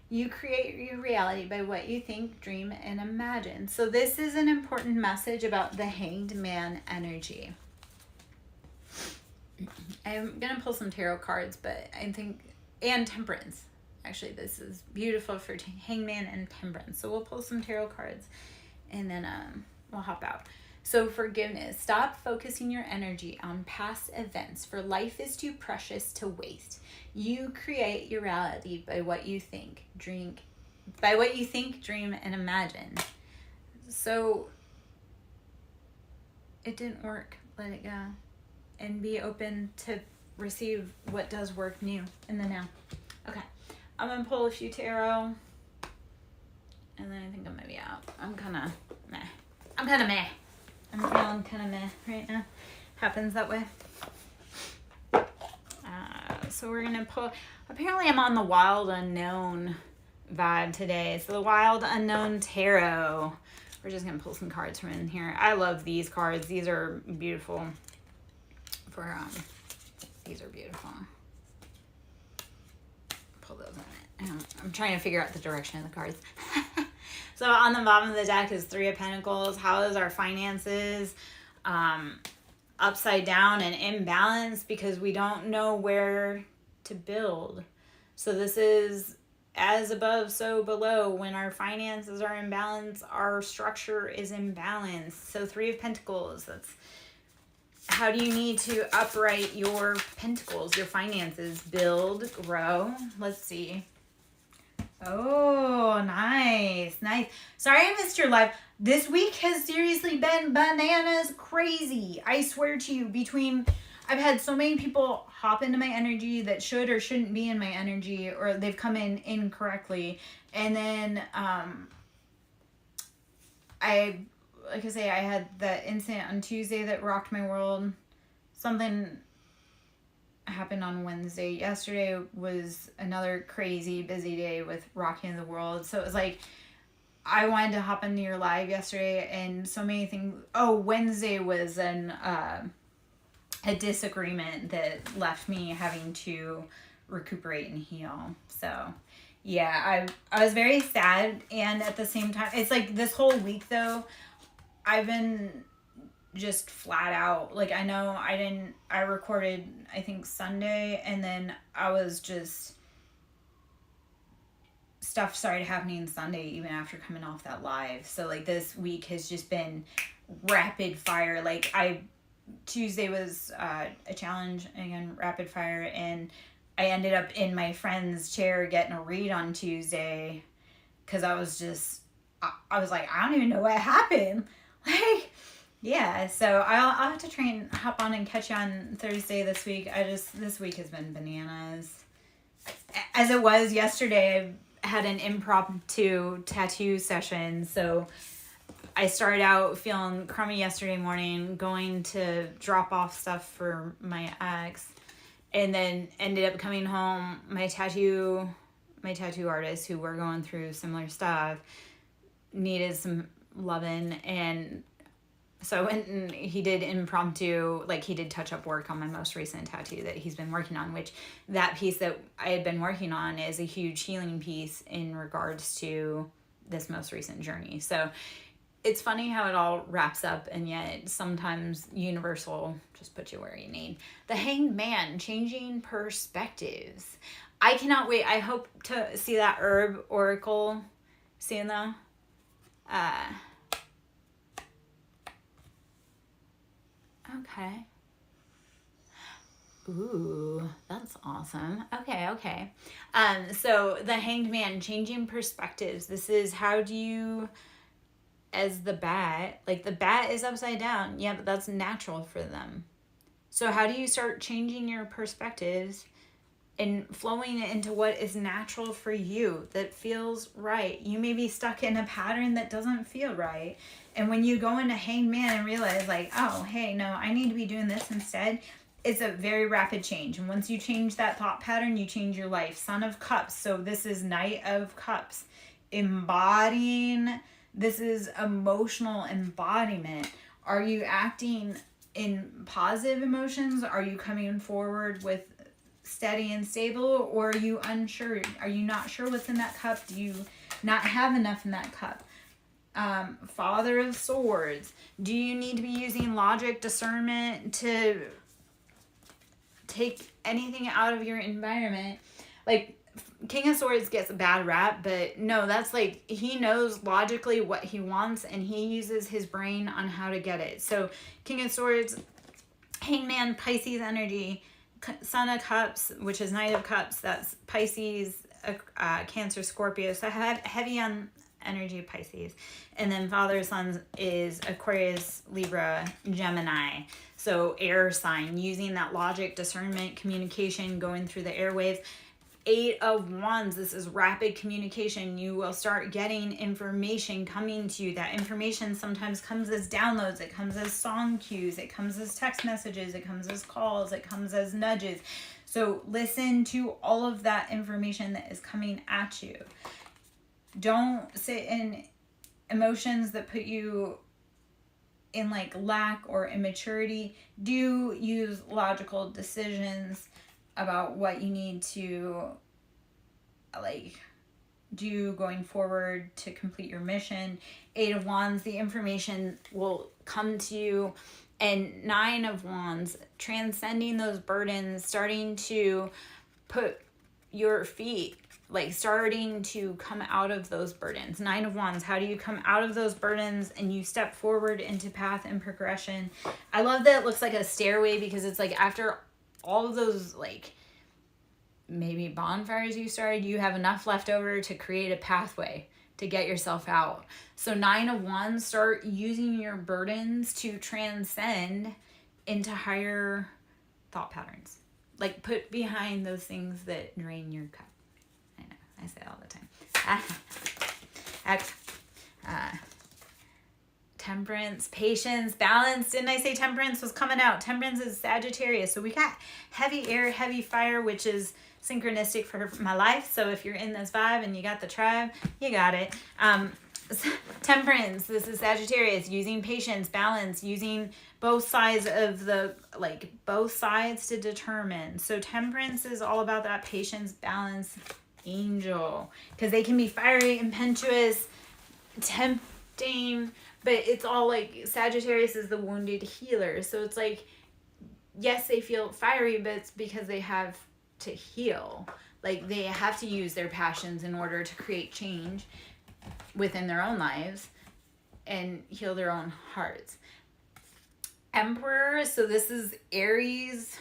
You create your reality by what you think, dream, and imagine. So this is an important message about the Hanged Man energy. I'm going to pull some tarot cards, but I think, and Temperance. Actually, this is beautiful for Hangman and Temperance. So we'll pull some tarot cards, and then we'll hop out. So forgiveness. Stop focusing your energy on past events, for life is too precious to waste. You create your reality by what you think, dream, and imagine. So it didn't work. Let it go. And be open to receive what does work new in the now. Okay. I'm going to pull a few tarot. And then I think I'm going to be out. I'm kind of meh. I'm feeling kind of meh right now. Happens that way. So we're going to pull. Apparently I'm on the Wild Unknown vibe today. So the Wild Unknown Tarot. We're just going to pull some cards from in here. I love these cards. These are beautiful. These are beautiful. Pull those in it. I'm trying to figure out the direction of the cards. So on the bottom of the deck is Three of Pentacles. How is our finances upside down and imbalanced because we don't know where to build. So this is as above, so below. When our finances are imbalanced, our structure is imbalanced. So Three of Pentacles, that's how do you need to upright your pentacles, your finances, build, grow? Let's see. Oh, nice. Sorry I missed your live. This week has seriously been bananas crazy. I swear to you, I've had so many people hop into my energy that should or shouldn't be in my energy, or they've come in incorrectly. And then, like I say, I had the incident on Tuesday that rocked my world. Something happened on Wednesday. Yesterday was another crazy busy day with rocking the world. So it was like, I wanted to hop into your live yesterday and so many things. Oh, Wednesday was a disagreement that left me having to recuperate and heal. So yeah, I was very sad. And at the same time, it's like this whole week though, I've been just flat out. Like, I know I recorded, I think Sunday, and then I was just stuff started happening Sunday, even after coming off that live. So like this week has just been rapid fire. Like Tuesday was a challenge, again, rapid fire, and I ended up in my friend's chair getting a read on Tuesday because I was like, I don't even know what happened. Like, yeah, so I'll have to try and hop on and catch you on Thursday this week. This week has been bananas. As it was yesterday, I had an impromptu tattoo session, so I started out feeling crummy yesterday morning, going to drop off stuff for my ex, and then ended up coming home. My tattoo artist, who were going through similar stuff, needed some loving, and so I went and he did impromptu, like he did touch-up work on my most recent tattoo that he's been working on, which that piece that I had been working on is a huge healing piece in regards to this most recent journey. So it's funny how it all wraps up, and yet sometimes universal just puts you where you need. The Hanged Man, changing perspectives. I cannot wait. I hope to see that herb oracle soon though. Okay. Ooh, that's awesome. Okay. So the Hanged Man, changing perspectives. This is how do you, as the bat, like the bat is upside down. Yeah, but that's natural for them. So how do you start changing your perspectives and flowing it into what is natural for you, that feels right? You may be stuck in a pattern that doesn't feel right. And when you go into Hanged Man and realize like, oh, hey, no, I need to be doing this instead, it's a very rapid change. And once you change that thought pattern, you change your life. Son of Cups. So this is Knight of Cups. Embodying, this is emotional embodiment. Are you acting in positive emotions? Are you coming forward with steady and stable, or are you unsure? Are you not sure what's in that cup? Do you not have enough in that cup? Father of Swords. Do you need to be using logic, discernment to take anything out of your environment? Like King of Swords gets a bad rap, but no, that's like he knows logically what he wants and he uses his brain on how to get it. So King of Swords, Hangman, Pisces energy, Son of Cups, which is Knight of Cups, that's Pisces, Cancer, Scorpio, so heavy on energy of Pisces. And then Father of Sons is Aquarius, Libra, Gemini, so air sign, using that logic, discernment, communication, going through the airwaves. 8 of Wands, this is rapid communication. You will start getting information coming to you. That information sometimes comes as downloads, it comes as song cues, it comes as text messages, it comes as calls, it comes as nudges. So listen to all of that information that is coming at you. Don't sit in emotions that put you in like lack or immaturity. Do use logical decisions about what you need to like do going forward to complete your mission. 8 of Wands, the information will come to you. And 9 of Wands, transcending those burdens, starting to put your feet, like starting to come out of those burdens. 9 of Wands, how do you come out of those burdens and you step forward into path and progression? I love that it looks like a stairway, because it's like after all of those like maybe bonfires you started, you have enough left over to create a pathway to get yourself out. So 9 of Wands, start using your burdens to transcend into higher thought patterns. Like put behind those things that drain your cup. I know, I say it all the time. Temperance, patience, balance. Didn't I say temperance was coming out? Temperance is Sagittarius. So we got heavy air, heavy fire, which is synchronistic for my life. So if you're in this vibe and you got the tribe, you got it. Temperance, this is Sagittarius, using patience, balance, using both sides of the, like both sides to determine. So temperance is all about that patience, balance, angel, because they can be fiery, impetuous, tempting, but it's all like Sagittarius is the wounded healer. So it's like, yes, they feel fiery, but it's because they have to heal. Like, they have to use their passions in order to create change within their own lives and heal their own hearts. Emperor, so this is Aries.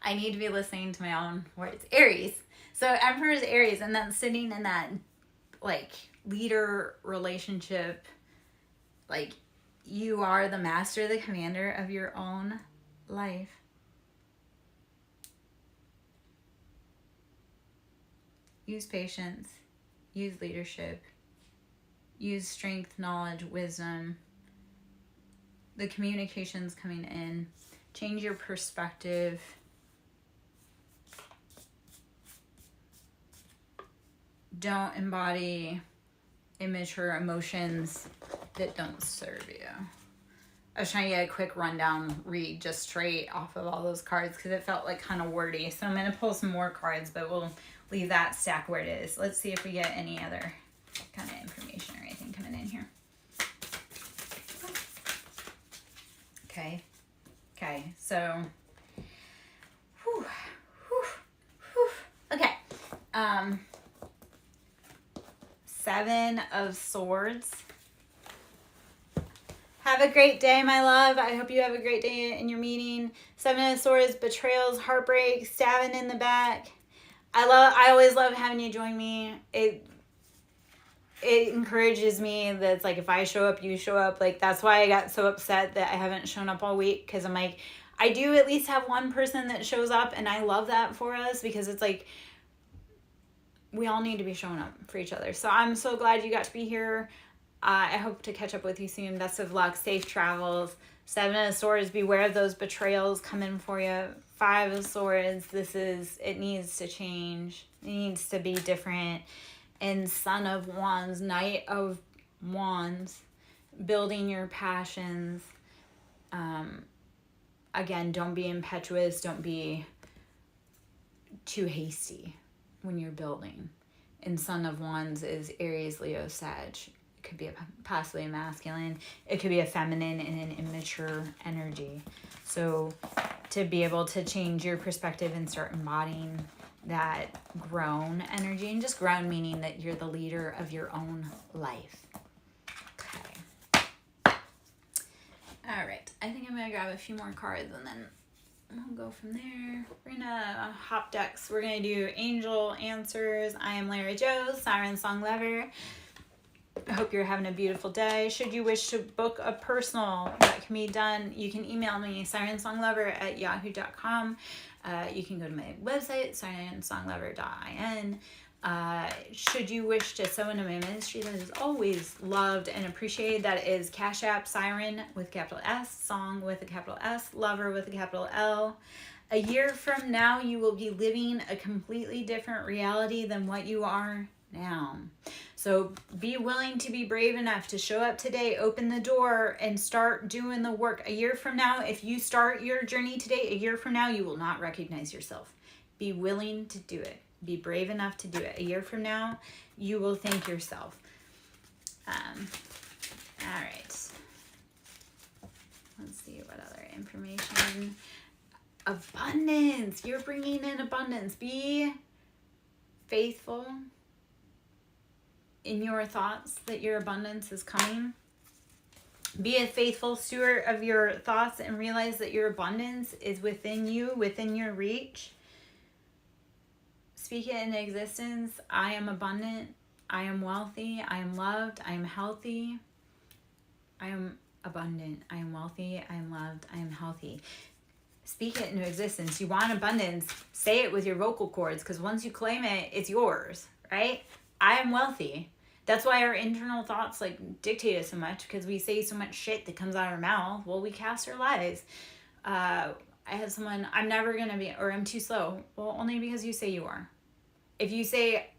I need to be listening to my own words. Aries. So Emperor is Aries, and that's sitting in that, like, leader relationship. Like, you are the master, the commander of your own life. Use patience. Use leadership. Use strength, knowledge, wisdom. The communication's coming in. Change your perspective. Don't embody immature emotions that don't serve you. I was trying to get a quick rundown read just straight off of all those cards because it felt like kind of wordy. So I'm going to pull some more cards, but we'll leave that stack where it is. Let's see if we get any other kind of information or anything coming in here. Okay, so okay. 7 of Swords. Have a great day, my love. I hope you have a great day in your meeting. 7 of Swords, betrayals, heartbreak, stabbing in the back. I always love having you join me. It encourages me that it's like, if I show up, you show up. Like, that's why I got so upset that I haven't shown up all week, because I'm like, I do at least have one person that shows up, and I love that for us, because it's like, we all need to be showing up for each other. So I'm so glad you got to be here. I hope to catch up with you soon. Best of luck. Safe travels. 7 of Swords, beware of those betrayals coming for you. 5 of Swords, it needs to change. It needs to be different. And Son of Wands, Knight of Wands, building your passions. Again, don't be impetuous. Don't be too hasty when you're building. And Son of Wands is Aries, Leo, Sag. It could be possibly a masculine. It could be a feminine and an immature energy. So to be able to change your perspective and start embodying that grown energy, and just grown meaning that you're the leader of your own life. Okay. All right. I think I'm going to grab a few more cards and then we'll go from there. We're going to hop decks. We're going to do Angel Answers. I am Lara Joe, SirenSong Lover. I hope you're having a beautiful day. Should you wish to book a personal, that can be done. You can email me, sirensonglover@yahoo.com. You can go to my website, sirensonglover.in. Should you wish to sow into my ministry, that is always loved and appreciated. That is Cash App, Siren with capital S, Song with a capital S, Lover with a capital L. A year from now, you will be living a completely different reality than what you are now. So be willing to be brave enough to show up today, open the door, and start doing the work. A year from now, if you start your journey today, a year from now, you will not recognize yourself. Be willing to do it. Be brave enough to do it. A year from now, you will thank yourself. All right. Let's see what other information. Abundance. You're bringing in abundance. Be faithful in your thoughts that your abundance is coming. Be a faithful steward of your thoughts and realize that your abundance is within you, within your reach. Speak it into existence. I am abundant. I am wealthy. I am loved. I am healthy. I am abundant. I am wealthy. I am loved. I am healthy. Speak it into existence. You want abundance, say it with your vocal cords, because once you claim it, it's yours, right? I am wealthy. That's why our internal thoughts like dictate us so much, because we say so much shit that comes out of our mouth. Well, we cast our lies. I had someone, I'm never going to be, or I'm too slow. Well, only because you say you are. If you say,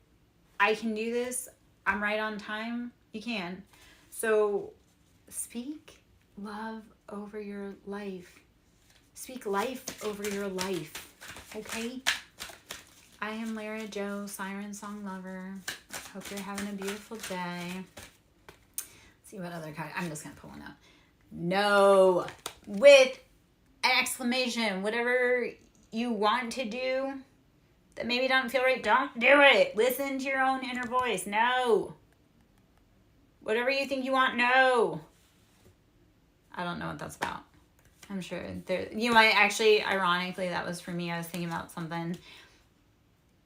I can do this, I'm right on time, you can. So speak love over your life. Speak life over your life, okay? I am Lara Joe, SirenSong Lover. Hope you're having a beautiful day. Let's see what other card. I'm just going to pull one out. No, with an exclamation, whatever you want to do that maybe don't feel right, don't do it. Listen to your own inner voice. No. Whatever you think you want, no. I don't know what that's about. I'm sure you might actually, ironically, that was for me. I was thinking about something,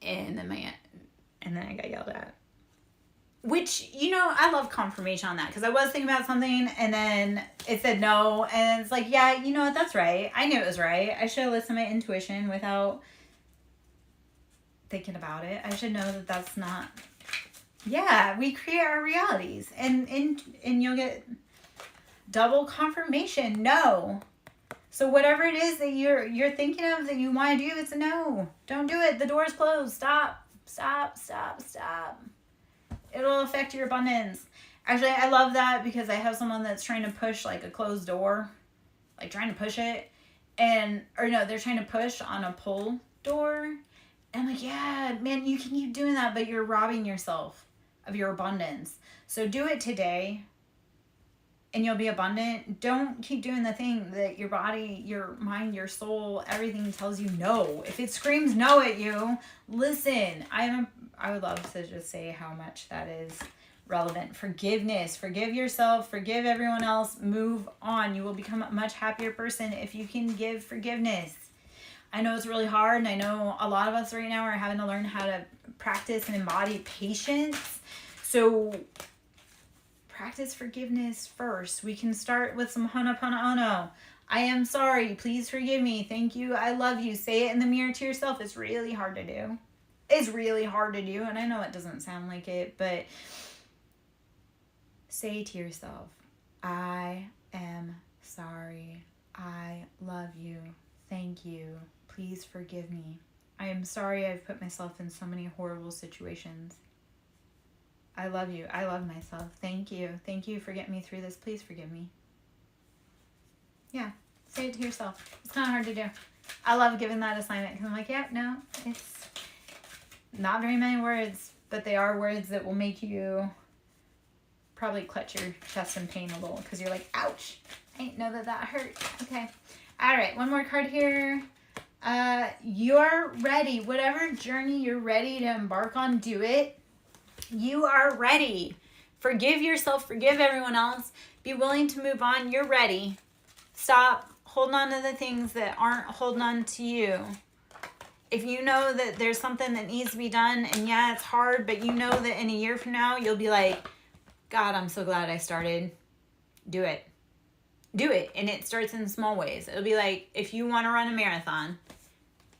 and then I got yelled at. Which, I love confirmation on that, because I was thinking about something and then it said no, and it's like, yeah, you know what, that's right. I knew it was right. I should have listened to my intuition without thinking about it. I should know that that's not. Yeah, we create our realities, and you'll get double confirmation. No. So whatever it is that you're thinking of that you want to do, it's a no. Don't do it. The door's closed. Stop. Stop. Stop. Stop. It'll affect your abundance. Actually, I love that, because I have someone that's trying to push like a closed door, like trying to push it, they're trying to push on a pull door. And I'm like, yeah, man, you can keep doing that, but you're robbing yourself of your abundance. So do it today, and you'll be abundant. Don't keep doing the thing that your body, your mind, your soul, everything tells you no. If it screams no at you, listen. I would love to just say how much that is relevant. Forgiveness. Forgive yourself. Forgive everyone else. Move on. You will become a much happier person if you can give forgiveness. I know it's really hard, and I know a lot of us right now are having to learn how to practice and embody patience. So practice forgiveness first. We can start with some Ho'oponopono. I am sorry. Please forgive me. Thank you. I love you. Say it in the mirror to yourself. It's really hard to do. It's really hard to do, and I know it doesn't sound like it, but say to yourself, I am sorry. I love you. Thank you. Please forgive me. I am sorry I've put myself in so many horrible situations. I love you. I love myself. Thank you. Thank you for getting me through this. Please forgive me. Yeah. Say it to yourself. It's kind of hard to do. I love giving that assignment, because I'm like, yeah, no, it's not very many words, but they are words that will make you probably clutch your chest in pain a little, because you're like, ouch, I didn't know that hurt. Okay. All right. One more card here. You're ready. Whatever journey you're ready to embark on, do it. You are ready. Forgive yourself. Forgive everyone else. Be willing to move on. You're ready. Stop holding on to the things that aren't holding on to you. If you know that there's something that needs to be done, and yeah, it's hard, but you know that in a year from now, you'll be like, God, I'm so glad I started. Do it. Do it. And it starts in small ways. It'll be like, if you want to run a marathon,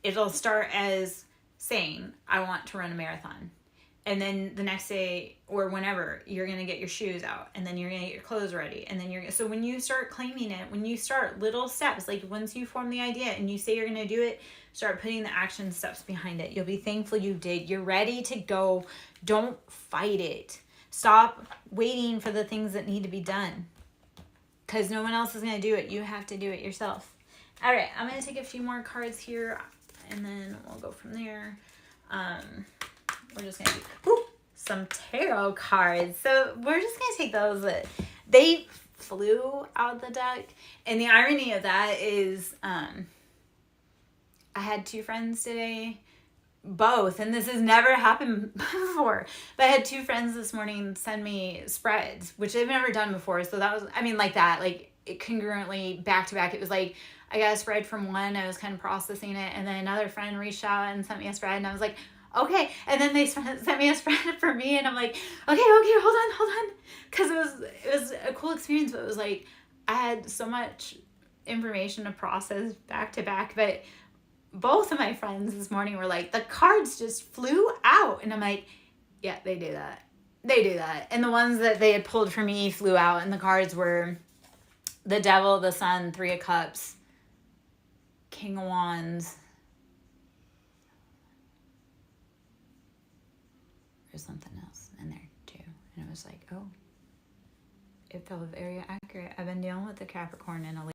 it'll start as saying, I want to run a marathon. And then the next day or whenever, you're going to get your shoes out, and then you're going to get your clothes ready. And then so when you start claiming it, when you start little steps, like once you form the idea and you say you're going to do it, start putting the action steps behind it. You'll be thankful you did. You're ready to go. Don't fight it. Stop waiting for the things that need to be done, because no one else is going to do it. You have to do it yourself. All right. I'm going to take a few more cards here, and then we'll go from there. We're just going to do some tarot cards. So we're just going to take those. They flew out the deck. And the irony of that is I had two friends today, both, and this has never happened before, but I had two friends this morning send me spreads, which they've never done before. So that was, like that, like it congruently back to back. It was like, I got a spread from one, I was kind of processing it, and then another friend reached out and sent me a spread, and I was like, okay. And then they sent me a spread for me, and I'm like, okay, hold on. Because it was a cool experience, but it was like, I had so much information to process back to back. But both of my friends this morning were like, the cards just flew out. And I'm like, yeah, they do that. And the ones that they had pulled for me flew out, and the cards were the Devil, the Sun, Three of Cups, King of Wands. There's something else in there too. And it was like, oh, it felt very accurate. I've been dealing with the Capricorn and a